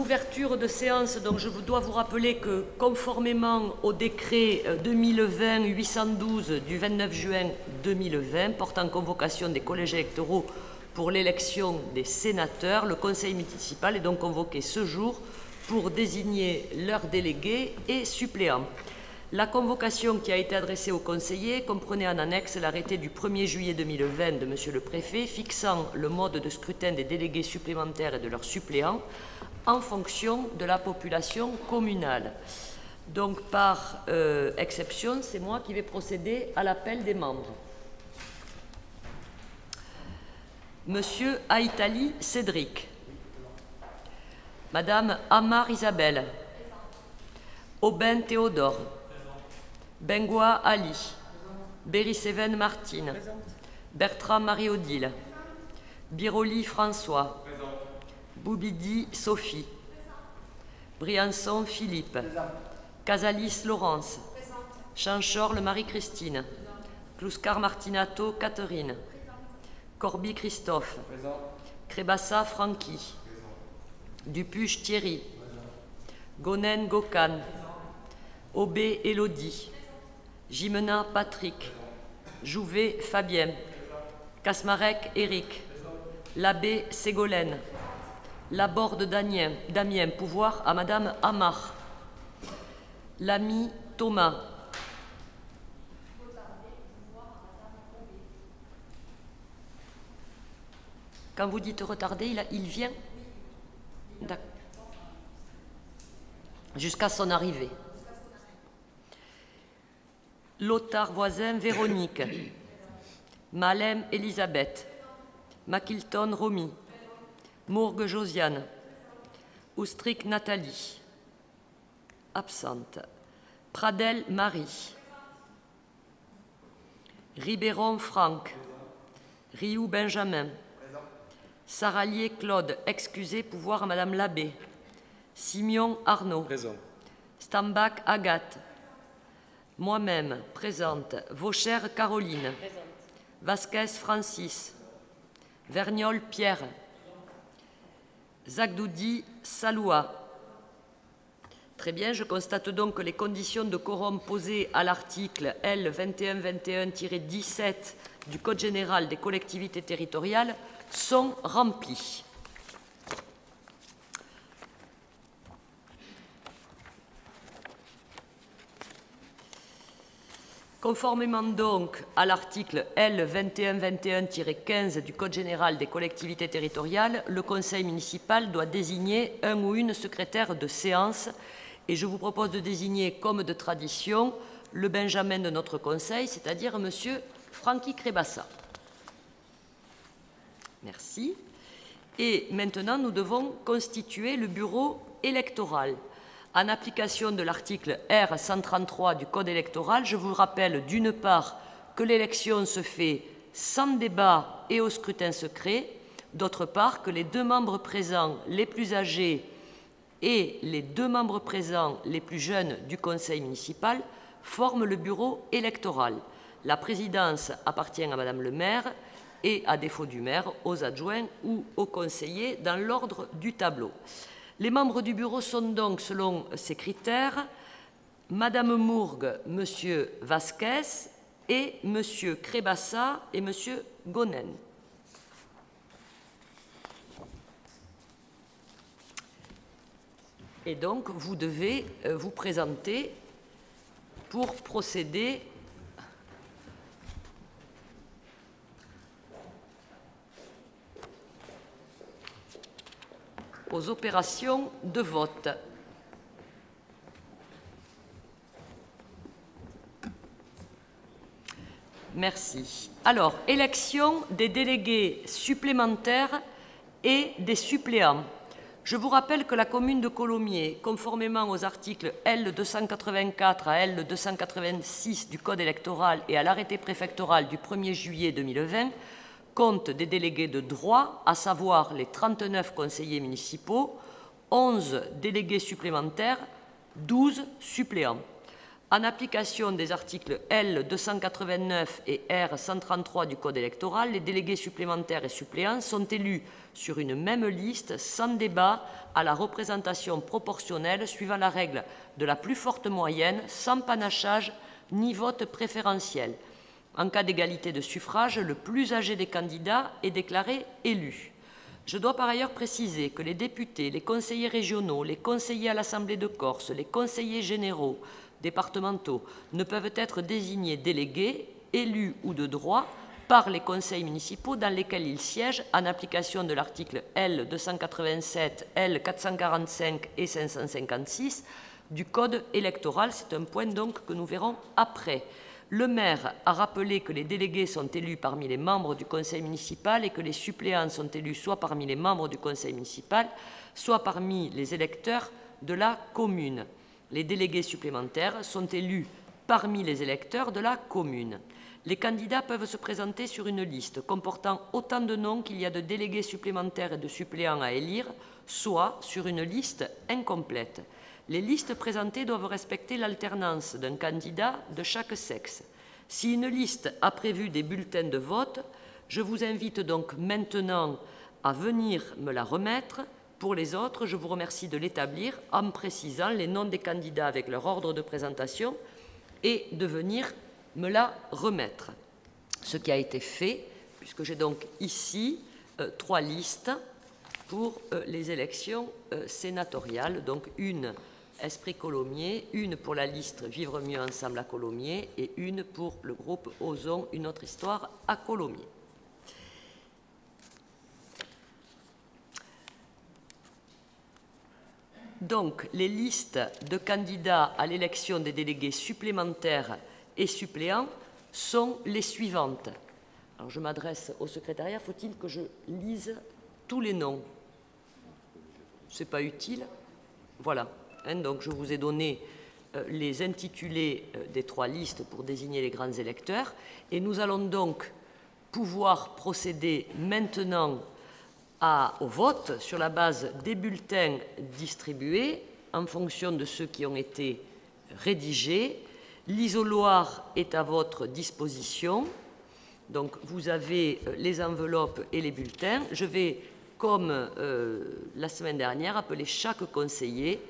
ouverture de séance, donc je dois vous rappeler que, conformément au décret 2020-812 du 29 juin 2020 portant convocation des collèges électoraux pour l'élection des sénateurs, le conseil municipal est donc convoqué ce jour pour désigner leurs délégués et suppléants. La convocation qui a été adressée aux conseillers comprenait en annexe l'arrêté du 1er juillet 2020 de M. le Préfet fixant le mode de scrutin des délégués supplémentaires et de leurs suppléants en fonction de la population communale. Donc, par exception, c'est moi qui vais procéder à l'appel des membres. Monsieur Aïtali Cédric. Madame Amar Isabelle. Aubin Théodore. Bengoa Ali. Béry-Séven Martine. Bertrand Marie-Odile. Biroli François. Boubidi Sophie. Briançon Philippe. Casalis Laurence. Chanchorle Marie-Christine. Clouscar Martinato Catherine. Corby Christophe. Crébassa Francky. Dupuche Thierry. Gonen Gokan. Aubé Élodie. Gimena Patrick. Jouvet Fabien. Kasmarek Éric. Labbé Ségolène. Laborde Damien. Pouvoir à Madame Amar. Lamy Thomas. Quand vous dites retardé, il vient jusqu'à son arrivée. Lothar Voisin Véronique. Malem Elisabeth. Makilton Romy. Mourgue Josiane. Oustric Nathalie. Absente. Pradel Marie. Ribéron Franck. Rioux Benjamin. Saralier Claude, excusez, pouvoir à Madame Labbé. Simeon Arnaud. Présent. Stambach Agathe. Moi-même, présente. Vaucher Caroline. Présente. Vasquez Francis. Vergnol Pierre. Zagdoudi Saloua. Très bien, je constate donc que les conditions de quorum posées à l'article L. 2121-17 du Code général des collectivités territoriales sont remplies. Conformément donc à l'article L. 2121-15 du Code général des collectivités territoriales, le Conseil municipal doit désigner un ou une secrétaire de séance et je vous propose de désigner comme de tradition le Benjamin de notre Conseil, c'est-à-dire M. Francky Crébassa. Merci. Et maintenant, nous devons constituer le bureau électoral. En application de l'article R. 133 du Code électoral, je vous rappelle d'une part que l'élection se fait sans débat et au scrutin secret, d'autre part que les 2 membres présents les plus âgés et les 2 membres présents les plus jeunes du Conseil municipal forment le bureau électoral. La présidence appartient à Madame le maire et, à défaut du maire, aux adjoints ou aux conseillers dans l'ordre du tableau. Les membres du bureau sont donc, selon ces critères, Madame Mourgue, Monsieur Vasquez et Monsieur Crébassa et Monsieur Gonen. Et donc, vous devez vous présenter pour procéder aux opérations de vote. Merci. Alors, élection des délégués supplémentaires et des suppléants. Je vous rappelle que la commune de Colomiers, conformément aux articles L. 284 à L. 286 du Code électoral et à l'arrêté préfectoral du 1er juillet 2020, compte des délégués de droit, à savoir les 39 conseillers municipaux, 11 délégués supplémentaires, 12 suppléants. En application des articles L. 289 et R. 133 du Code électoral, les délégués supplémentaires et suppléants sont élus sur une même liste sans débat à la représentation proportionnelle suivant la règle de la plus forte moyenne, sans panachage ni vote préférentiel. En cas d'égalité de suffrage, le plus âgé des candidats est déclaré élu. Je dois par ailleurs préciser que les députés, les conseillers régionaux, les conseillers à l'Assemblée de Corse, les conseillers généraux départementaux ne peuvent être désignés délégués, élus ou de droit par les conseils municipaux dans lesquels ils siègent en application de l'article L. 287, L. 445 et 556 du Code électoral. C'est un point donc que nous verrons après. Le maire a rappelé que les délégués sont élus parmi les membres du conseil municipal et que les suppléants sont élus soit parmi les membres du conseil municipal, soit parmi les électeurs de la commune. Les délégués supplémentaires sont élus parmi les électeurs de la commune. Les candidats peuvent se présenter sur une liste comportant autant de noms qu'il y a de délégués supplémentaires et de suppléants à élire, soit sur une liste incomplète. Les listes présentées doivent respecter l'alternance d'un candidat de chaque sexe. Si une liste a prévu des bulletins de vote, je vous invite donc maintenant à venir me la remettre. Pour les autres, je vous remercie de l'établir en précisant les noms des candidats avec leur ordre de présentation et de venir me la remettre. Ce qui a été fait, puisque j'ai donc ici 3 listes pour les élections sénatoriales, donc une Esprit Colomiers, une pour la liste Vivre mieux ensemble à Colomiers et une pour le groupe Osons une autre histoire à Colomiers. Donc, les listes de candidats à l'élection des délégués supplémentaires et suppléants sont les suivantes. Alors, je m'adresse au secrétariat. Faut-il que je lise tous les noms? Ce n'est pas utile. Voilà. Donc, je vous ai donné les intitulés des 3 listes pour désigner les grands électeurs. Et nous allons donc pouvoir procéder maintenant au vote sur la base des bulletins distribués en fonction de ceux qui ont été rédigés. L'isoloir est à votre disposition. Donc, vous avez les enveloppes et les bulletins. Je vais, comme la semaine dernière, appeler chaque conseiller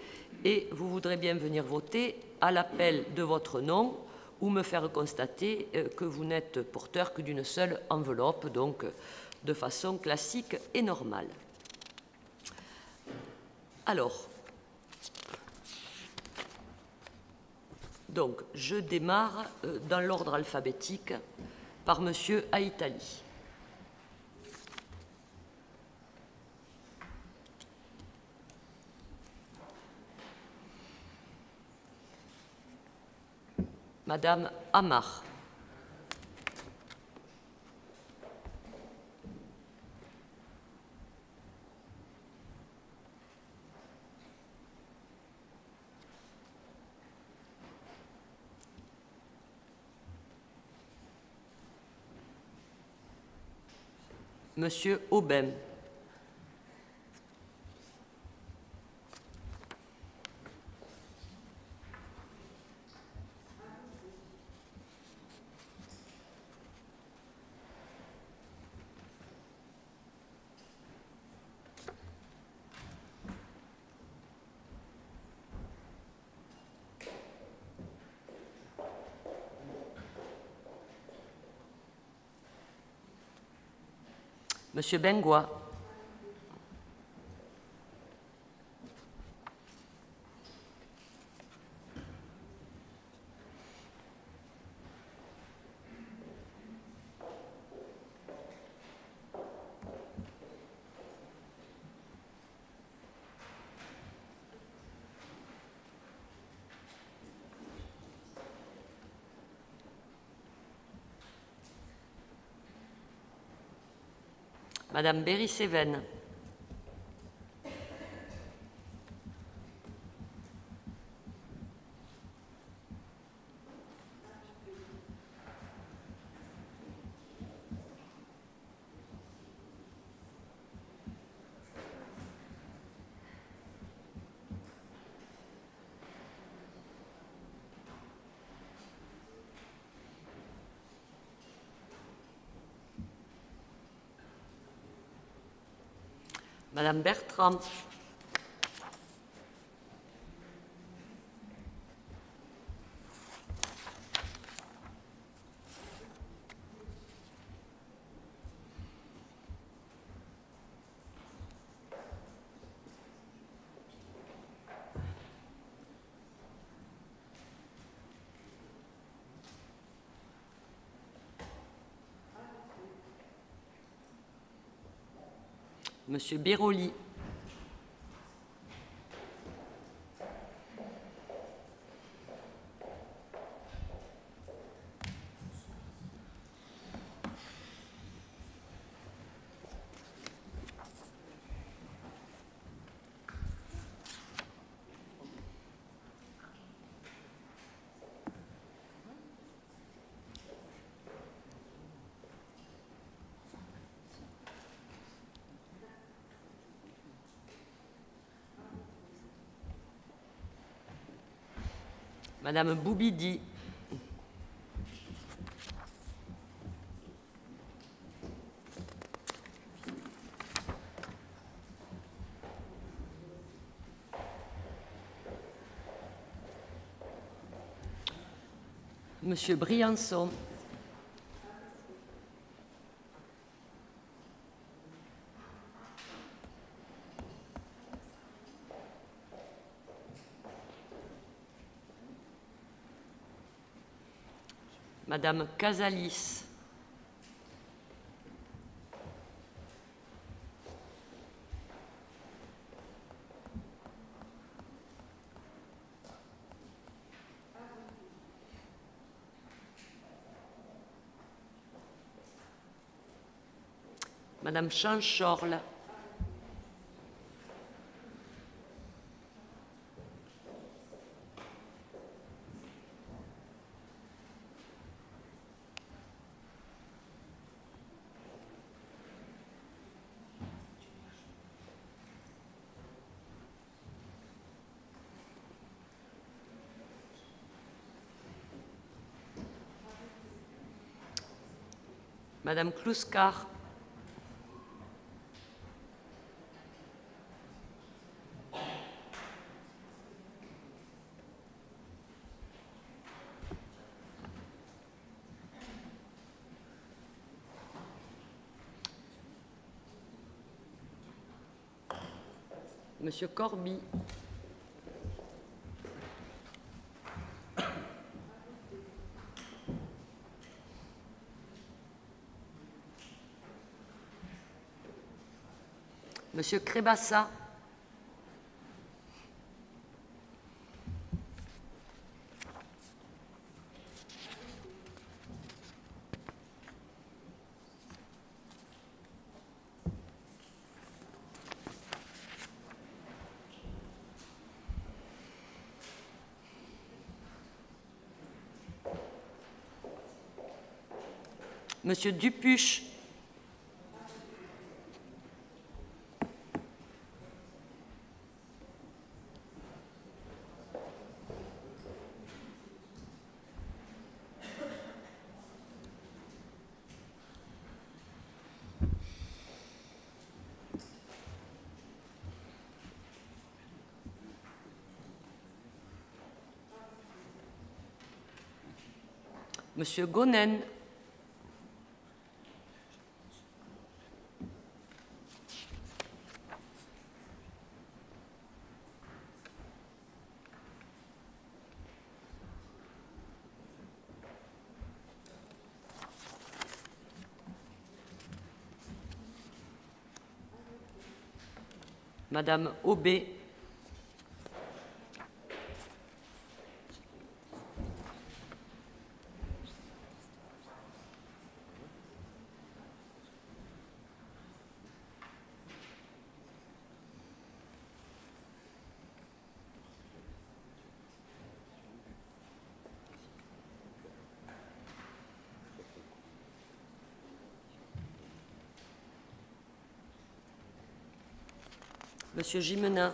et vous voudrez bien venir voter à l'appel de votre nom ou me faire constater que vous n'êtes porteur que d'une seule enveloppe, donc de façon classique et normale. Alors, donc, je démarre dans l'ordre alphabétique par Monsieur Aïtali. Madame Amar. Monsieur Aubin. Monsieur Bengois. Madame Berry-Séven. Madame Bertrand. Monsieur Béroli. Madame Boubidi. Monsieur Briançon. Madame Casalis. Madame Chanchorle. Madame Clouscar. Monsieur Corby. Monsieur Crébassa. Monsieur Dupuche. Monsieur Gonen. Madame Aubé. Monsieur Gimena.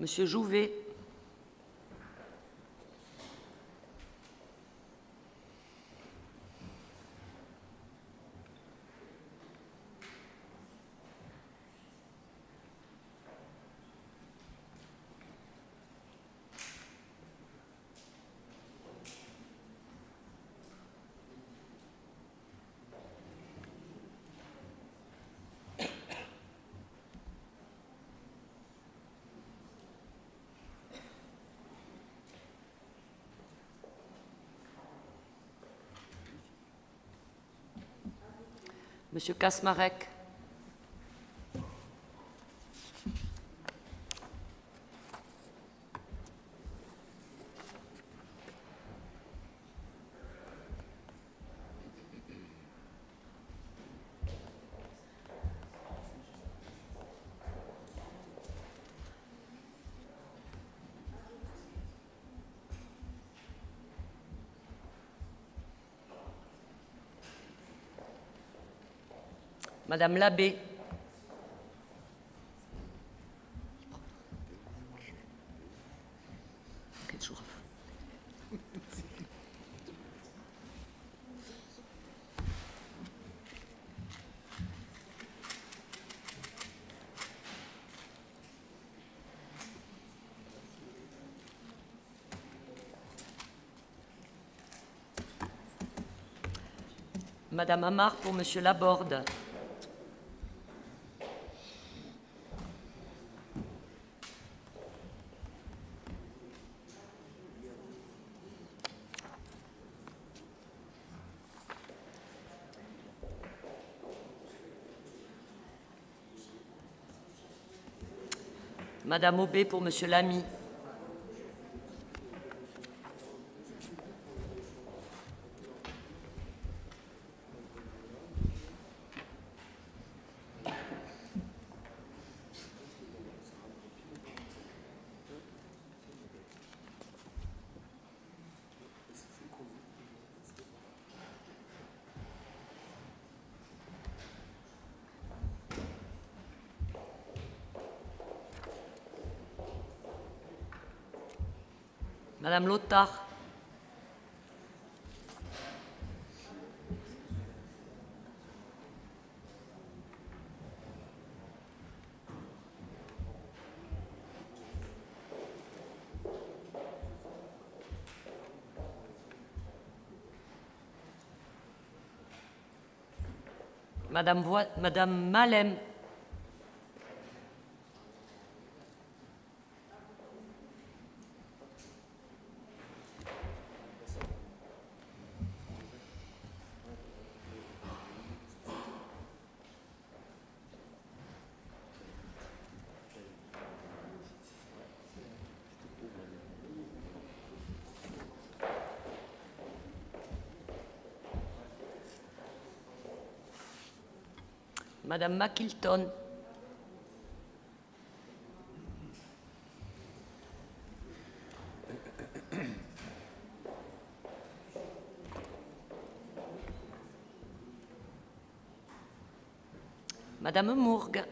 Monsieur Jouvet. Monsieur Kasmarek. Madame Labbé. Madame Amar pour Monsieur Laborde. Madame Aubé pour Monsieur Lamy. Madame Lothar. Madame Malem. Madame Makilton. Madame Mourgue.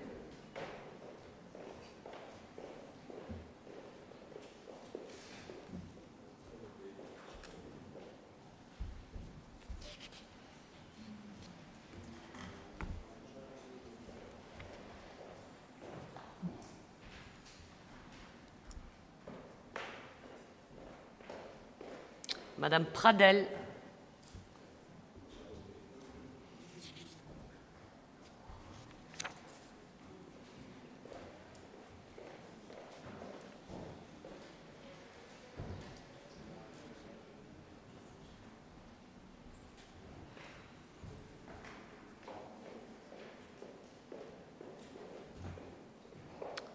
Madame Pradel.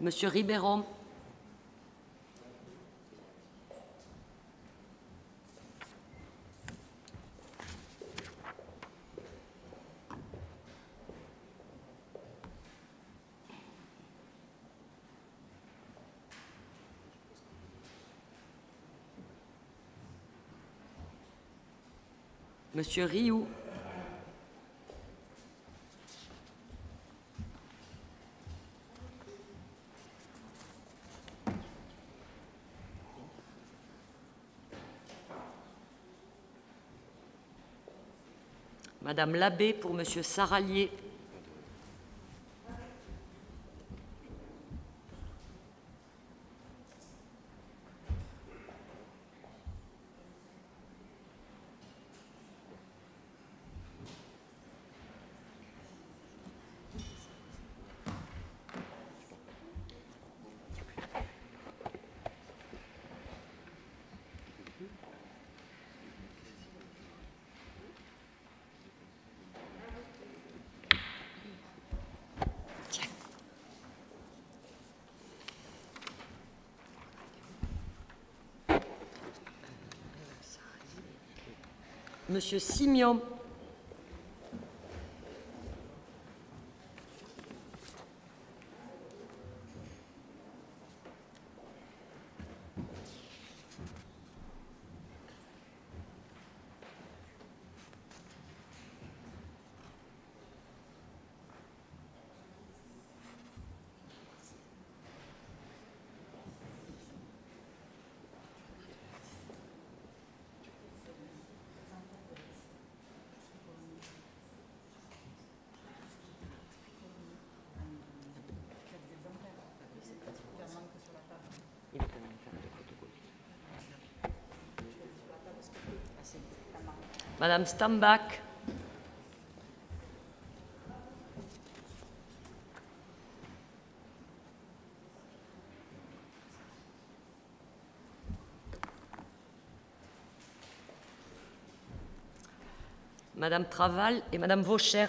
Monsieur Ribéron. Monsieur Rioux. Madame Labbé pour Monsieur Saralier. Monsieur Simion. Madame Stambach. Madame Traval et Madame Vaucher.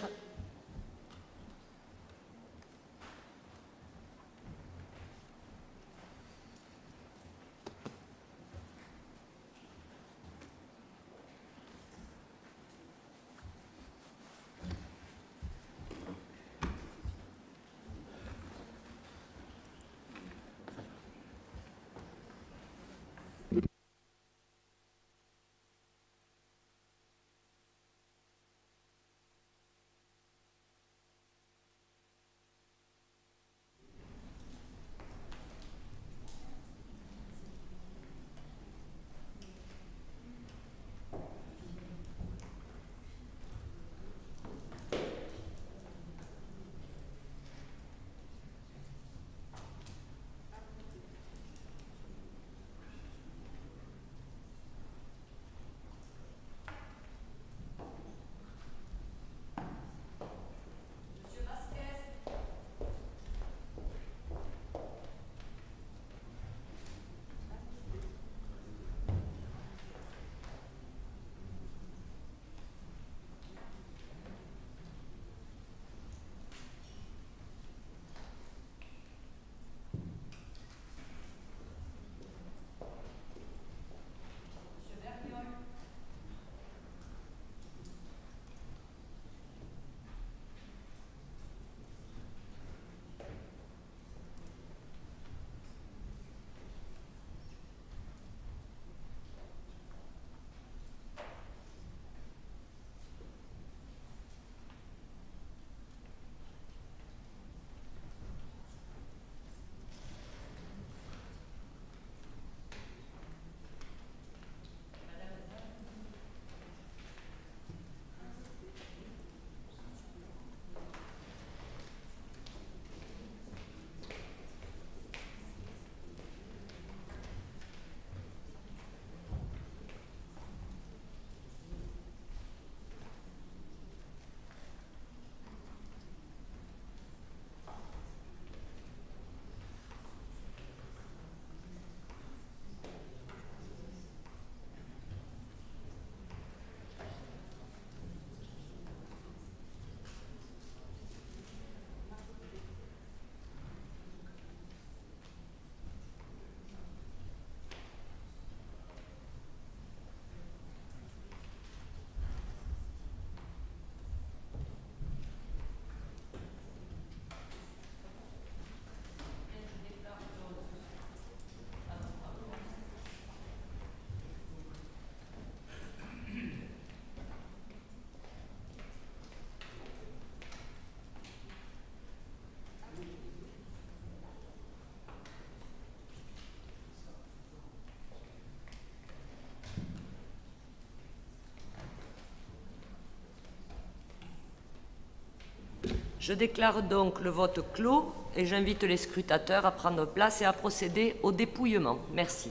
Je déclare donc le vote clos et j'invite les scrutateurs à prendre place et à procéder au dépouillement. Merci.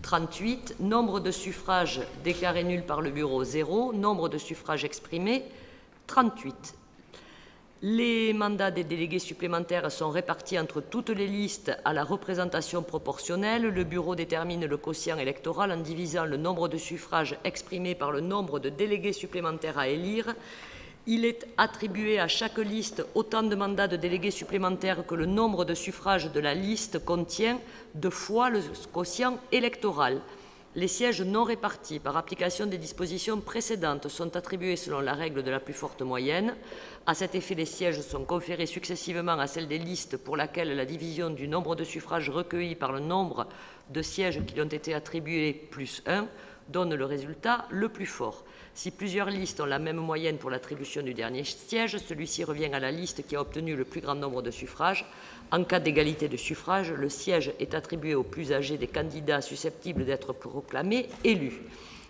38. Nombre de suffrages déclarés nuls par le bureau, 0. Nombre de suffrages exprimés, 38. Les mandats des délégués supplémentaires sont répartis entre toutes les listes à la représentation proportionnelle. Le bureau détermine le quotient électoral en divisant le nombre de suffrages exprimés par le nombre de délégués supplémentaires à élire. Il est attribué à chaque liste autant de mandats de délégués supplémentaires que le nombre de suffrages de la liste contient, 2 fois le quotient électoral. Les sièges non répartis par application des dispositions précédentes sont attribués selon la règle de la plus forte moyenne. À cet effet, les sièges sont conférés successivement à celle des listes pour laquelle la division du nombre de suffrages recueillis par le nombre de sièges qui lui ont été attribués plus 1 donne le résultat le plus fort. Si plusieurs listes ont la même moyenne pour l'attribution du dernier siège, celui-ci revient à la liste qui a obtenu le plus grand nombre de suffrages. En cas d'égalité de suffrages, le siège est attribué au plus âgé des candidats susceptibles d'être proclamés élus.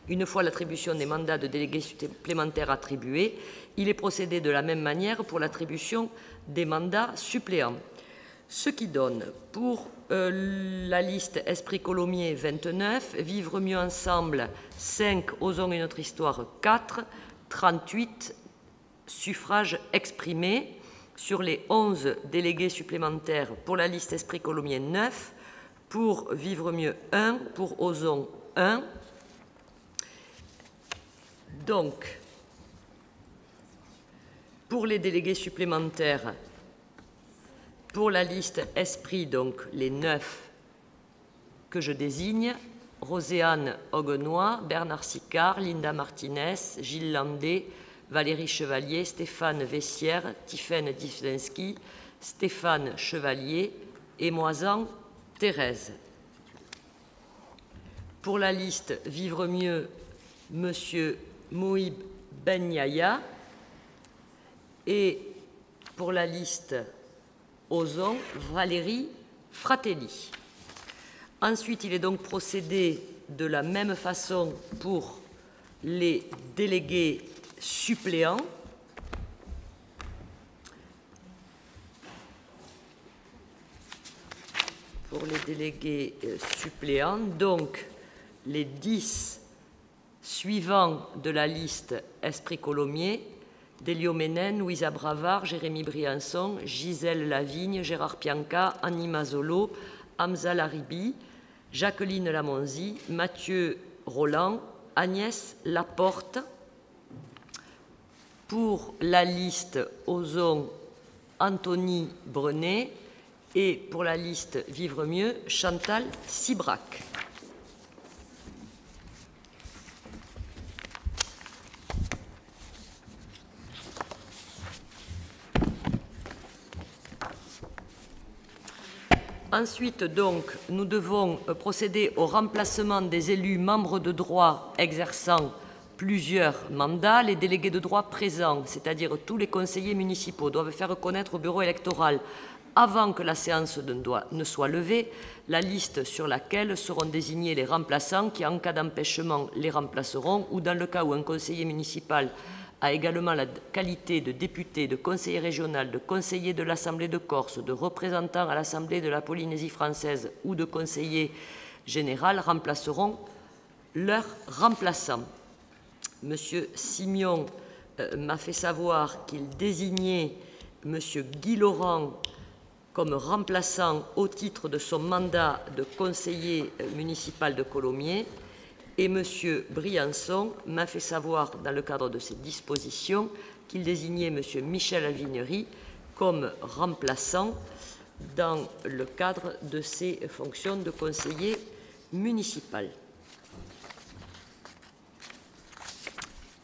Une fois l'attribution des mandats de délégués supplémentaires attribués, il est procédé de la même manière pour l'attribution des mandats suppléants. Ce qui donne pour la liste Esprit Colomiers 29, Vivre mieux ensemble 5, Osons une autre histoire 4, 38 suffrages exprimés. Sur les 11 délégués supplémentaires, pour la liste Esprit Colomiers 9, pour Vivre mieux 1, pour Osons 1. Donc, pour les délégués supplémentaires, pour la liste Esprit, donc les 9 que je désigne, Roséanne Hoguenois, Bernard Sicard, Linda Martinez, Gilles Landé, Valérie Chevalier, Stéphane Vessière, Tiffaine Difdensky, Stéphane Chevalier et Moisan Thérèse. Pour la liste Vivre mieux, M. Mohib Benyaya. Et pour la liste Osons, Valérie Fratelli. Ensuite, il est donc procédé de la même façon pour les délégués suppléants. Pour les délégués suppléants, donc les 10 suivants de la liste Esprit Colomiers, Délio Ménène, Louisa Bravard, Jérémy Briançon, Gisèle Lavigne, Gérard Pianca, Annie Mazzolo, Hamza Laribi, Jacqueline Lamonzi, Mathieu Roland, Agnès Laporte. Pour la liste Osons, Anthony Brenet. Et pour la liste Vivre mieux, Chantal Sibrac. Ensuite, donc, nous devons procéder au remplacement des élus membres de droit exerçant plusieurs mandats. Les délégués de droit présents, c'est-à-dire tous les conseillers municipaux, doivent faire connaître au bureau électoral, avant que la séance ne soit levée, la liste sur laquelle seront désignés les remplaçants qui, en cas d'empêchement, les remplaceront, ou dans le cas où un conseiller municipal a également la qualité de député, de conseiller régional, de conseiller de l'Assemblée de Corse, de représentant à l'Assemblée de la Polynésie française ou de conseiller général, remplaceront leurs remplaçants. Monsieur Simion m'a fait savoir qu'il désignait Monsieur Guy Laurent comme remplaçant au titre de son mandat de conseiller municipal de Colomiers, et M. Briançon m'a fait savoir, dans le cadre de ces dispositions, qu'il désignait M. Michel Alvignery comme remplaçant dans le cadre de ses fonctions de conseiller municipal.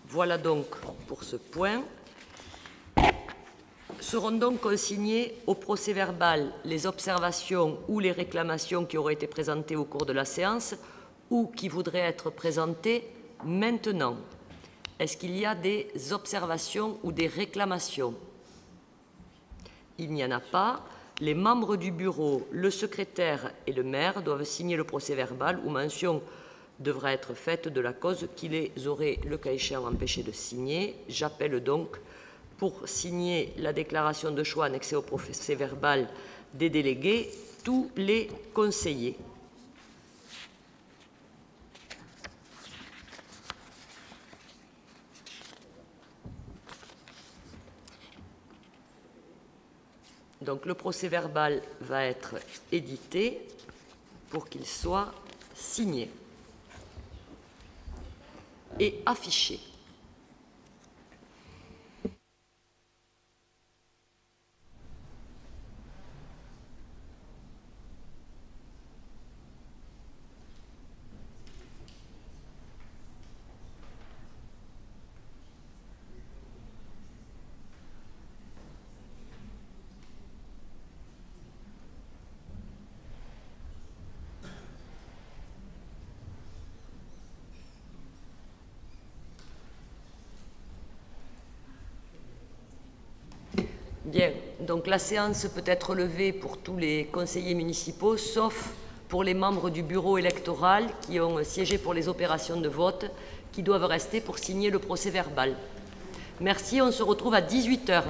Voilà donc pour ce point. Seront donc consignées au procès-verbal les observations ou les réclamations qui auraient été présentées au cours de la séance ou qui voudraient être présentées maintenant. Est-ce qu'il y a des observations ou des réclamations? Il n'y en a pas. Les membres du bureau, le secrétaire et le maire doivent signer le procès-verbal où mention devra être faite de la cause qui les aurait, le cas échéant, empêchés de signer. J'appelle donc pour signer la déclaration de choix annexée au procès-verbal des délégués tous les conseillers. Donc le procès-verbal va être édité pour qu'il soit signé et affiché. Bien, donc la séance peut être levée pour tous les conseillers municipaux, sauf pour les membres du bureau électoral qui ont siégé pour les opérations de vote, qui doivent rester pour signer le procès-verbal. Merci, on se retrouve à 18 h.